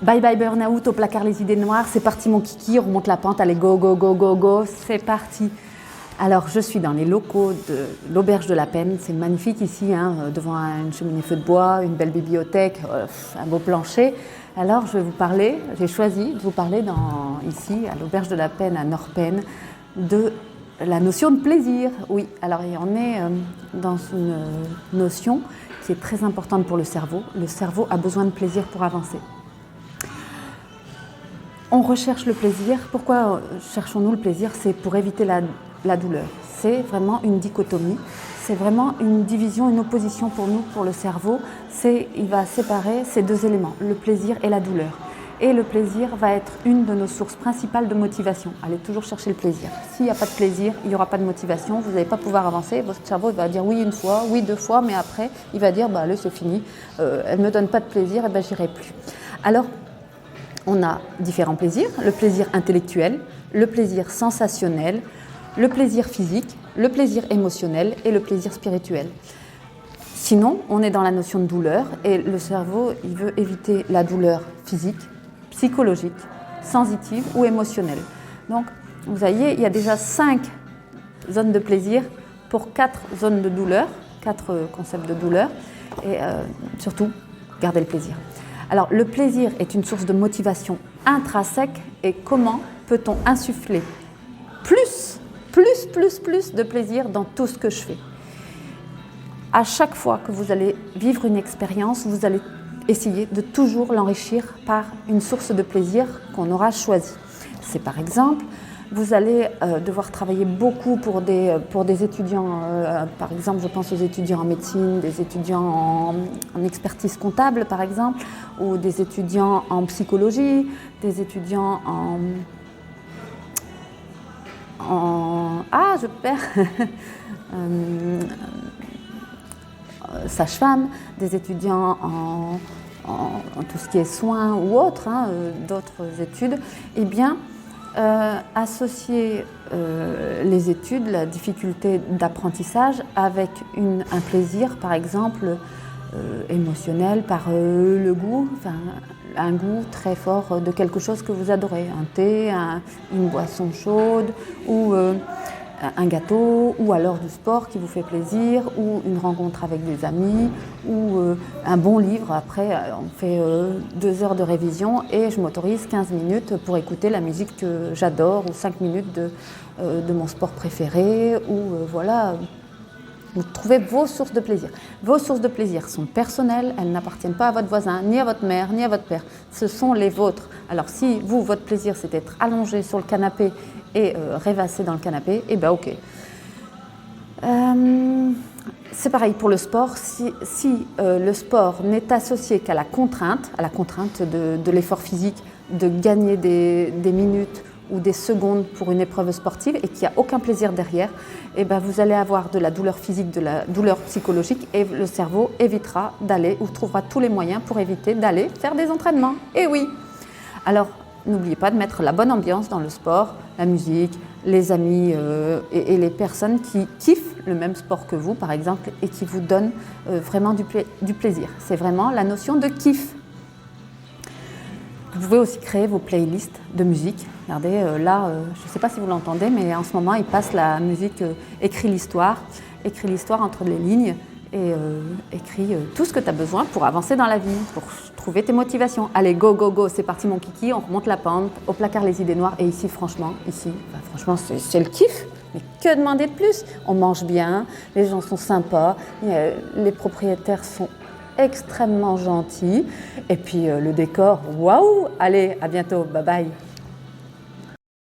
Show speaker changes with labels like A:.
A: Bye bye burn-out, au placard les idées noires, c'est parti mon kiki, on remonte la pente, allez go, go, go, go, go, c'est parti. Alors je suis dans les locaux de l'Auberge de la Peine, c'est magnifique ici, hein, devant une cheminée feu de bois, une belle bibliothèque, un beau plancher. Alors je vais vous parler, j'ai choisi de vous parler ici à l'Auberge de la Peine à Norpen de la notion de plaisir. Oui, alors on est dans une notion qui est très importante pour le cerveau. Le cerveau a besoin de plaisir pour avancer. On recherche le plaisir. Pourquoi cherchons-nous le plaisir? C'est pour éviter la douleur. C'est vraiment une dichotomie. C'est vraiment une division, une opposition pour nous, pour le cerveau. Il va séparer ces deux éléments, le plaisir et la douleur. Et le plaisir va être une de nos sources principales de motivation. Allez toujours chercher le plaisir. S'il n'y a pas de plaisir, il n'y aura pas de motivation. Vous n'allez pas pouvoir avancer. Votre cerveau va dire oui une fois, oui deux fois, mais après, il va dire bah allez, c'est fini. Elle ne me donne pas de plaisir, et ben j'irai plus. Alors, on a différents plaisirs, le plaisir intellectuel, le plaisir sensationnel, le plaisir physique, le plaisir émotionnel et le plaisir spirituel. Sinon, on est dans la notion de douleur et le cerveau, il veut éviter la douleur physique, psychologique, sensitive ou émotionnelle. Donc, vous voyez, il y a déjà 5 zones de plaisir pour 4 zones de douleur, 4 concepts de douleur et surtout, gardez le plaisir. Alors, le plaisir est une source de motivation intrinsèque et comment peut-on insuffler plus de plaisir dans tout ce que je fais? À chaque fois que vous allez vivre une expérience, vous allez essayer de toujours l'enrichir par une source de plaisir qu'on aura choisie. C'est par exemple, vous allez devoir travailler beaucoup pour des étudiants, par exemple, je pense aux étudiants en médecine, des étudiants en expertise comptable, par exemple, ou des étudiants en psychologie, des étudiants je perds sage-femme, des étudiants en tout ce qui est soins ou autres, d'autres études, eh bien, associer les études, la difficulté d'apprentissage avec un plaisir, par exemple, émotionnel, par le goût, un goût très fort de quelque chose que vous adorez, un thé, une boisson chaude ou un gâteau, ou alors du sport qui vous fait plaisir, ou une rencontre avec des amis, ou un bon livre. Après, on fait 2 heures de révision et je m'autorise 15 minutes pour écouter la musique que j'adore, ou 5 minutes de mon sport préféré, ou voilà. Vous trouvez vos sources de plaisir. Vos sources de plaisir sont personnelles, elles n'appartiennent pas à votre voisin, ni à votre mère, ni à votre père. Ce sont les vôtres. Alors si votre plaisir c'est d'être allongé sur le canapé et rêvasser dans le canapé, eh bien ok. C'est pareil pour le sport. Si le sport n'est associé qu'à la contrainte de l'effort physique, de gagner des minutes ou des secondes pour une épreuve sportive et qu'il n'y a aucun plaisir derrière, eh ben vous allez avoir de la douleur physique, de la douleur psychologique et le cerveau évitera d'aller ou trouvera tous les moyens pour éviter d'aller faire des entraînements. Et oui. Alors, n'oubliez pas de mettre la bonne ambiance dans le sport, la musique, les amis et les personnes qui kiffent le même sport que vous, par exemple, et qui vous donnent vraiment du plaisir. C'est vraiment la notion de kiff. Vous pouvez aussi créer vos playlists de musique. Regardez, là, je ne sais pas si vous l'entendez, mais en ce moment, il passe la musique Écris l'histoire entre les lignes et écris tout ce que tu as besoin pour avancer dans la vie, pour trouver tes motivations. Allez, go, go, go, c'est parti mon kiki, on remonte la pente, au placard les idées noires. Et ici, franchement, c'est le kiff. Mais que demander de plus? On mange bien, les gens sont sympas, les propriétaires sont extrêmement gentils. Et puis le décor, waouh! Allez, à bientôt, bye bye!